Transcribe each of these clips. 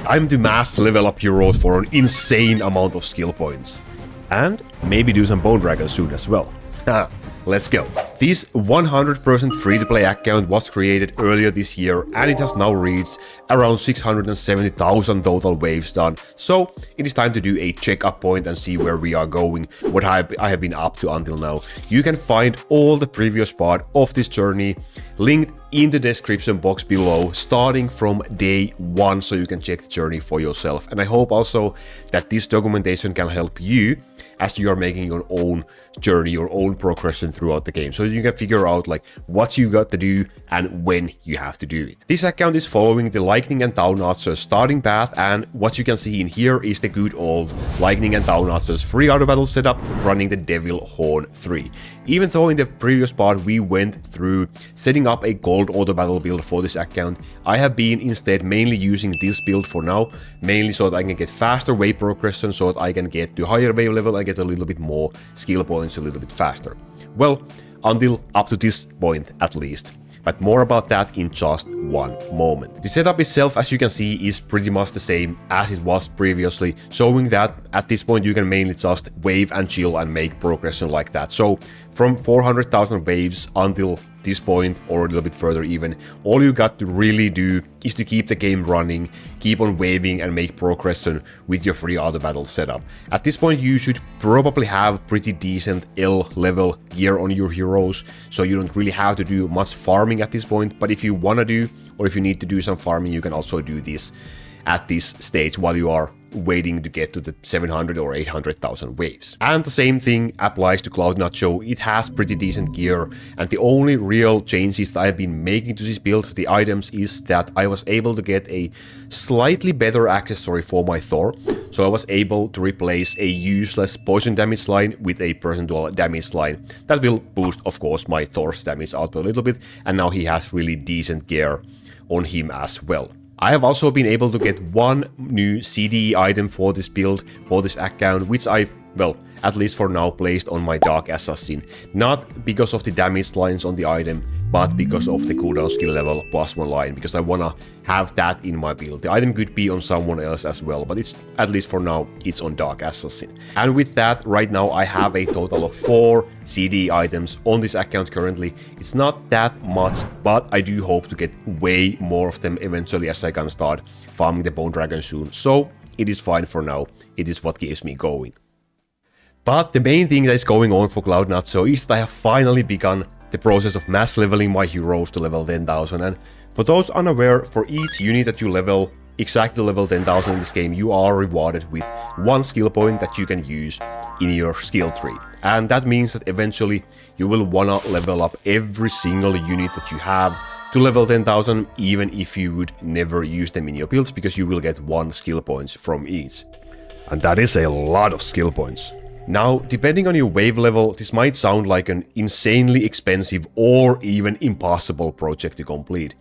Time to mass level up heroes for an insane amount of skill points. And maybe do some bone dragon soon as well. Let's go. This 100% free-to-play account was created earlier this year and it has now reached around 670,000 total waves done. So it is time to do a check-up point and see where we are going, what I have been up to until now. You can find all the previous part of this journey linked in the description box below, starting from day 1, so you can check the journey for yourself. And I hope also that this documentation can help you as you are making your own journey, your own progression throughout the game, so you can figure out like what you got to do and when you have to do it. This account is following the Lightning and Town Archer's starting path, and what you can see in here is the good old Lightning and Town Archer's free auto battle setup running the Devil Horn 3. Even though in the previous part we went through setting up a gold auto battle build for this account, I have been instead mainly using this build for now, mainly so that I can get faster wave progression, so that I can get to higher wave level and get a little bit more skill points a little bit faster. Well, until up to this point at least. But more about that in just one moment. The setup itself, as you can see, is pretty much the same as it was previously, showing that at this point you can mainly just wave and chill and make progression like that. So from 400,000 waves until this point, or a little bit further even, all you got to really do is to keep the game running, keep on waving and make progression with your free auto battle setup. At this point you should probably have pretty decent L level gear on your heroes, so you don't really have to do much farming at this point, but if you wanna do, or if you need to do some farming, you can also do this at this stage while you are waiting to get to the 700 or 800,000 waves. And the same thing applies to Cloud Nacho. It has pretty decent gear, and the only real changes that I've been making to this build, to the items, is that I was able to get a slightly better accessory for my Thor. So I was able to replace a useless poison damage line with a percentual damage line. That will boost, of course, my Thor's damage out a little bit, and now he has really decent gear on him as well. I have also been able to get one new CDE item for this build, for this account, which I've, well, at least for now, placed on my Dark Assassin. Not because of the damage lines on the item, but because of the cooldown skill level +1 line, because I wanna have that in my build. The item could be on someone else as well, but it's, at least for now, it's on Dark Assassin. And with that, right now I have a total of 4 CDE items on this account currently. It's not that much, but I do hope to get way more of them eventually as I can start farming the Bone Dragon soon. So it is fine for now. It is what keeps me going. But the main thing that is going on for Cloud Nacho is that I have finally begun the process of mass leveling my heroes to level 10,000, and for those unaware, for each unit that you level exactly level 10,000 in this game, you are rewarded with 1 skill point that you can use in your skill tree. And that means that eventually you will wanna level up every single unit that you have to level 10,000, even if you would never use them in your builds, because you will get 1 skill points from each. And that is a lot of skill points. Now, depending on your wave level, this might sound like an insanely expensive or even impossible project to complete,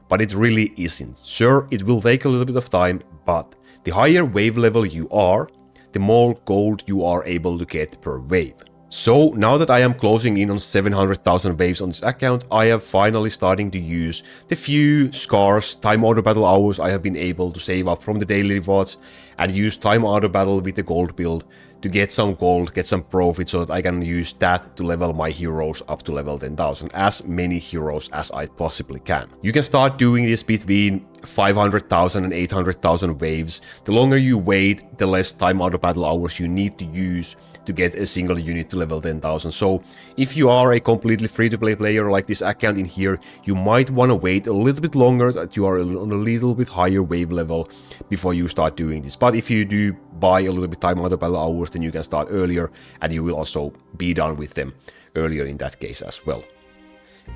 but it really isn't. Sure, it will take a little bit of time, but the higher wave level you are, the more gold you are able to get per wave. So now that I am closing in on 700,000 waves on this account, I am finally starting to use the few scarce Time Auto Battle hours I have been able to save up from the daily rewards, and use Time Auto Battle with the gold build to get some gold, get some profit, so that I can use that to level my heroes up to level 10,000, as many heroes as I possibly can. You can start doing this between 500,000 and 800,000 waves. The longer you wait, the less Time Auto Battle hours you need to use to get a single unit to level 10,000. So if you are a completely free-to-play player like this account in here, you might want to wait a little bit longer, that you are on a little bit higher wave level before you start doing this. But if you do buy a little bit Time Auto Battle hours, then you can start earlier, and you will also be done with them earlier in that case as well.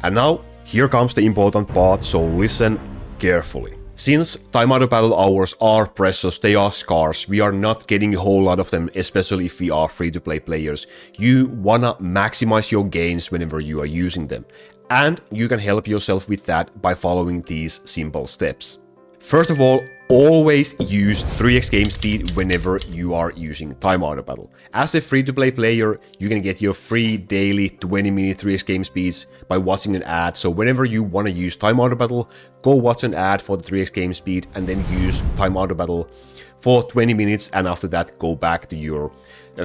And now, here comes the important part, so listen carefully. Since Time Auto Battle hours are precious, they are scarce, we are not getting a whole lot of them, especially if we are free-to-play players. You wanna maximize your gains whenever you are using them. And you can help yourself with that by following these simple steps. First of all, always use 3x game speed whenever you are using Time Autobattle. As a free-to-play player, you can get your free daily 20-minute 3x game speeds by watching an ad. So whenever you want to use Time Autobattle, go watch an ad for the 3x game speed and then use Time Autobattle for 20 minutes, and after that go back to your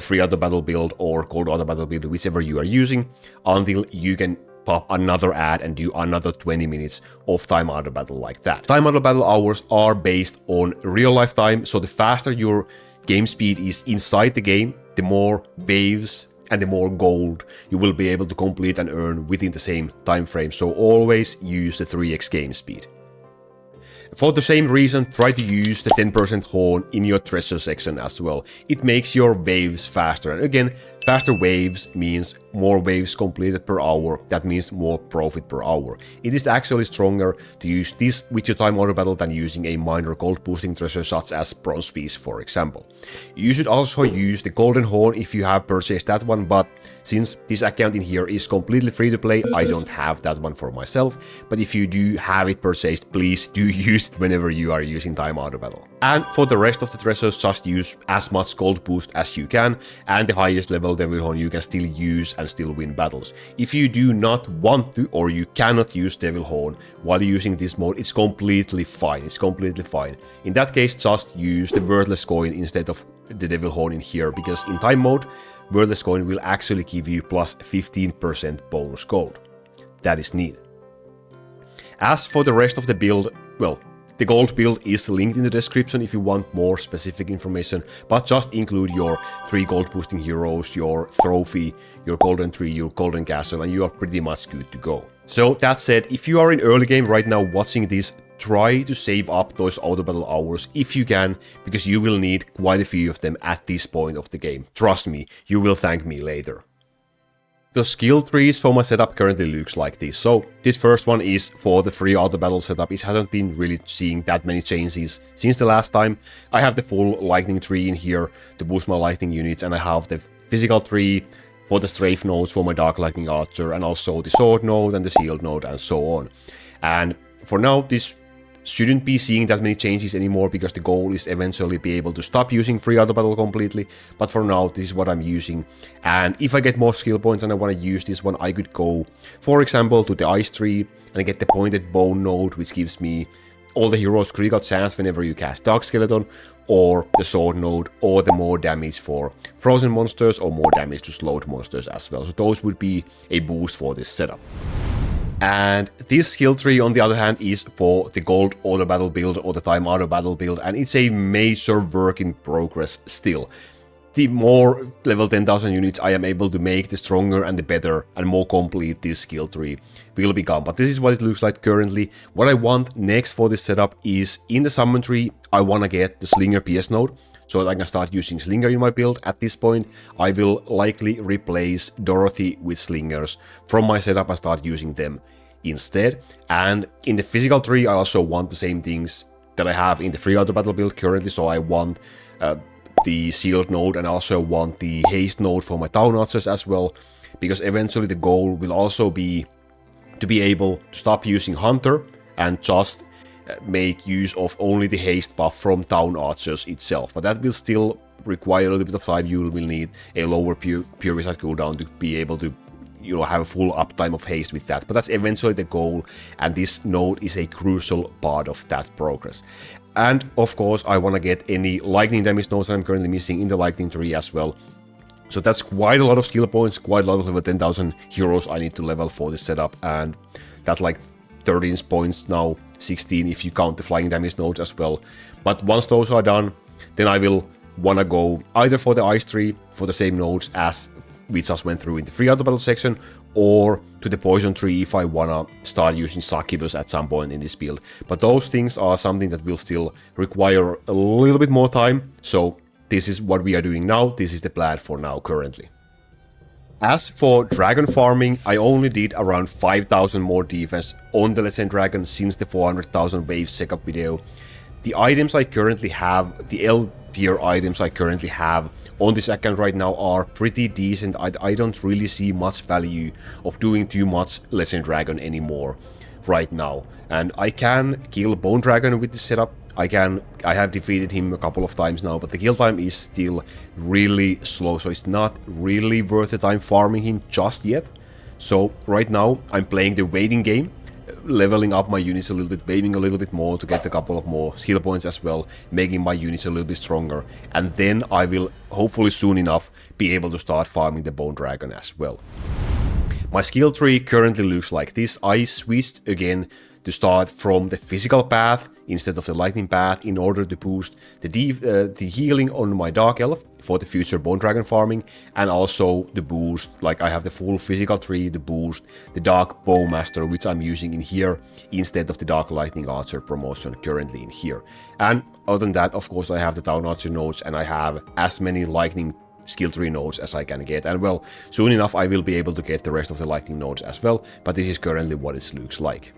free Autobattle build or gold Autobattle build, whichever you are using, until you can pop another ad and do another 20 minutes of Time Autobattle like that. Time Autobattle hours are based on real life time, so the faster your game speed is inside the game, the more waves and the more gold you will be able to complete and earn within the same time frame. So always use the 3x game speed. For the same reason, try to use the 10% horn in your treasure section as well. It makes your waves faster. And again, faster waves means more waves completed per hour. That means more profit per hour. It is actually stronger to use this with your Time Autobattle than using a minor gold boosting treasure such as bronze piece, for example. You should also use the golden horn if you have purchased that one, but since this account in here is completely free to play, I don't have that one for myself. But if you do have it purchased, please do use it whenever you are using Time Autobattle. And for the rest of the treasures, just use as much gold boost as you can, and the highest level devil horn you can still use and still win battles. If you do not want to or you cannot use devil horn while using this mode, it's completely fine. It's completely fine. In that case, just use the worthless coin instead of the devil horn in here, because in time mode, worthless coin will actually give you plus 15% bonus gold. That is neat. As for the rest of the build, well, the gold build is linked in the description if you want more specific information, but just include your 3 gold boosting heroes, your trophy, your golden tree, your golden castle, and you are pretty much good to go. So that said, if you are in early game right now watching this, try to save up those auto battle hours if you can, because you will need quite a few of them at this point of the game. Trust me, you will thank me later. The skill trees for my setup currently looks like this. So this first one is for the free auto battle setup. It hasn't been really seeing that many changes since the last time. I have the full lightning tree in here to boost my lightning units, and I have the physical tree for the strafe nodes for my dark lightning archer, and also the sword node and the shield node and so on. And for now, this shouldn't be seeing that many changes anymore, because the goal is eventually be able to stop using free auto battle completely. But for now, this is what I'm using. And if I get more skill points and I want to use this one, I could go, for example, to the ice tree and get the pointed bone node, which gives me all the heroes critical chance whenever you cast Dark Skeleton, or the sword node, or the more damage for frozen monsters, or more damage to slowed monsters as well. So those would be a boost for this setup. And this skill tree, on the other hand, is for the gold auto battle build or the time auto battle build, and it's a major work in progress still. The more level 10,000 units I am able to make, the stronger and the better and more complete this skill tree will become. But this is what it looks like currently. What I want next for this setup is, in the summon tree, I want to get the Slinger PS node, so that I can start using Slinger in my build. At this point, I will likely replace Dorothy with Slingers from my setup and start using them instead. And in the physical tree, I also want the same things that I have in the free auto battle build currently. So I want the shield node, and also want the haste node for my town archers as well, because eventually the goal will also be to be able to stop using Hunter and just make use of only the haste buff from town archers itself. But that will still require a little bit of time. You will need a lower pure reset cooldown to be able to, you know, have a full uptime of haste with that. But that's eventually the goal, and this node is a crucial part of that progress. And of course, I want to get any lightning damage nodes that I'm currently missing in the lightning tree as well. So that's quite a lot of skill points, quite a lot of level 10,000 heroes I need to level for this setup, and that's like 13 points now, 16 if you count the flying damage nodes as well. But once those are done, then I will want to go either for the ice tree for the same nodes as we just went through in the free auto battle section, or to the poison tree if I wanna start using succubus at some point in this build. But those things are something that will still require a little bit more time, so this is what we are doing now. This is the plan for now currently. As for dragon farming, I only did around 5,000 more defense on the Legend Dragon since the 400,000 wave setup video. The items I currently have, the L tier items I currently have on this account right now are pretty decent. I don't really see much value of doing too much Legend Dragon anymore. right now. And I can kill Bone Dragon with this setup. I have defeated him a couple of times now, but the kill time is still really slow, so it's not really worth the time farming him just yet. So right now I'm playing the waiting game, leveling up my units a little bit, waving a little bit more to get a couple of more skill points as well, making my units a little bit stronger, and then I will hopefully soon enough be able to start farming the Bone Dragon as well. My skill tree currently looks like this. I switched again to start from the physical path instead of the lightning path in order to boost the healing on my Dark Elf for the future Bone Dragon farming, and also the boost, like I have the full physical tree to boost the Dark Bowmaster, which I'm using in here instead of the Dark Lightning Archer promotion currently in here. And other than that, of course, I have the Town Archer nodes, and I have as many lightning skill tree nodes as I can get, and well, soon enough I will be able to get the rest of the lightning nodes as well, but this is currently what it looks like.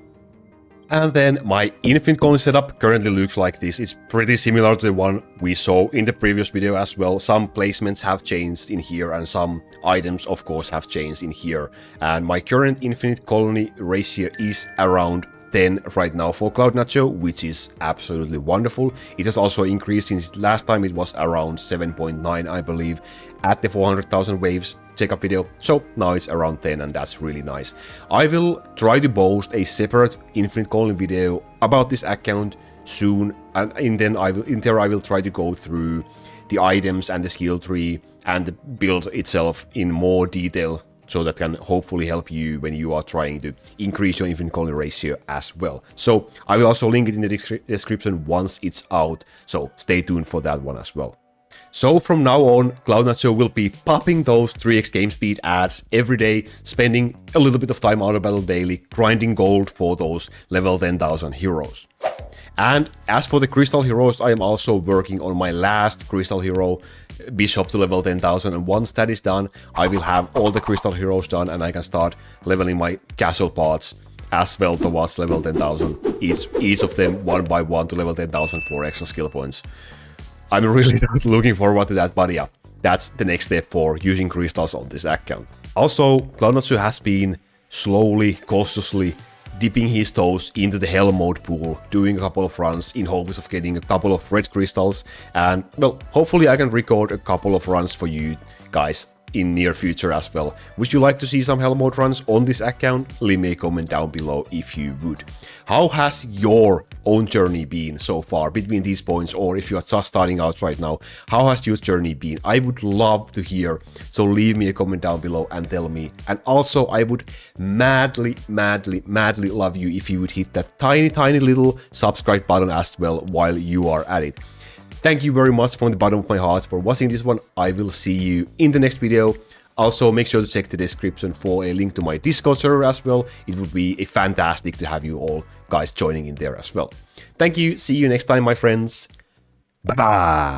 And then my infinite colony setup currently looks like this. It's pretty similar to the one we saw in the previous video as well. Some placements have changed in here, and some items of course have changed in here. And my current infinite colony ratio is around 10 right now for Cloud Nacho, which is absolutely wonderful. It has also increased since last time. It was around 7.9, I believe, at the 400,000 waves checkup video. So now it's around 10, and that's really nice. I will try to post a separate infinite colony video about this account soon, and in there I will try to go through the items and the skill tree and the build itself in more detail, so that can hopefully help you when you are trying to increase your infinite colony ratio as well. So I will also link it in the description once it's out, so stay tuned for that one as well. So from now on, Cloud Nacho will be popping those 3x game speed ads every day, spending a little bit of time auto battle daily, grinding gold for those level 10,000 heroes. And as for the crystal heroes, I am also working on my last crystal hero, Bishop, to level 10,000, and once that is done, I will have all the crystal heroes done, and I can start leveling my castle parts as well towards level 10,000, each of them one by one to level 10,000 for extra skill points. I'm really not looking forward to that, but yeah, that's the next step for using crystals on this account. Also, Cloud Nacho has been slowly, cautiously dipping his toes into the hell mode pool, doing a couple of runs in hopes of getting a couple of red crystals, and well, hopefully I can record a couple of runs for you guys in near future as well. Would you like to see some hell mode runs on this account? Leave me a comment down below if you would. How has your own journey been so far between these points, or if you are just starting out right now, how has your journey been? I would love to hear, so leave me a comment down below and tell me. And also I would madly love you if you would hit that tiny little subscribe button as well while you are at it. Thank you very much from the bottom of my heart for watching this one. I will see you in the next video. Also, make sure to check the description for a link to my Discord server as well. It would be fantastic to have you all guys joining in there as well. Thank you. See you next time, my friends. Bye-bye.